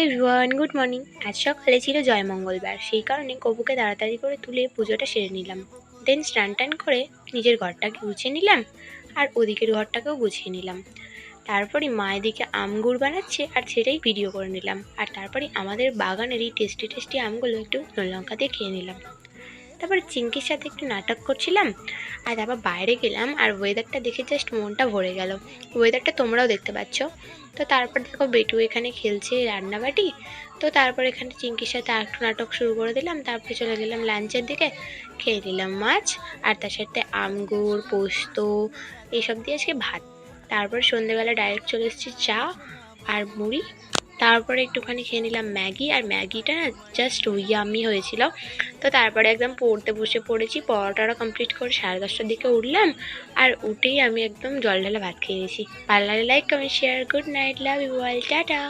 Hello everyone, good morning. আজ সকালে ছিল জয় মঙ্গলবার, সেই কারণে কপুকে তাড়াতাড়ি করে তুলে পুজোটা সেরে নিলাম। দেন স্নান টান করে নিজের ঘরটাকে গুছিয়ে নিলাম, আর ওদিকের ঘরটাকেও গুছিয়ে নিলাম। তারপরে মা এদিকে আম গুড় বানাচ্ছে আর সেটাই ভিডিও করে নিলাম। আর তারপরে আমাদের বাগানের এই টেস্টি টেস্টি আমগুলো একটু নুন লঙ্কা দিয়ে খেয়ে নিলাম। তারপরে চিংকির সাথে একটু নাটক করছিলাম, আর তারপর বাইরে গেলাম আর ওয়েদারটা দেখে জাস্ট মনটা ভরে গেল। ওয়েদারটা তোমরাও দেখতে পাচ্ছ। তো তারপর দেখো বেটু এখানে খেলছে রান্নাবাটি। তো তারপর এখানে চিংকির সাথে আর একটু নাটক শুরু করে দিলাম। তারপরে চলে গেলাম লাঞ্চের দিকে, খেয়ে নিলাম মাছ, আর তার সাথে আমগুড় পোস্ত এইসব দিয়ে আজকে ভাত। তারপর সন্ধ্যেবেলা ডাইরেক্ট চলে এসেছি চা আর মুড়ি। তারপরে একটুখানি খেয়ে নিলাম ম্যাগি, আর ম্যাগিটা না জাস্ট ইয়াম্মি হয়েছিল। তো তারপরে একদম পড়তে বসে পড়েছি, পড়াটা কমপ্লিট করে 10:30টার দিকে উঠলাম। আর উঠেই আমি একদম জল ঢালা ভাত খেয়ে গেছি। ভালো লাগলে like comment share, good night, love you all, tata.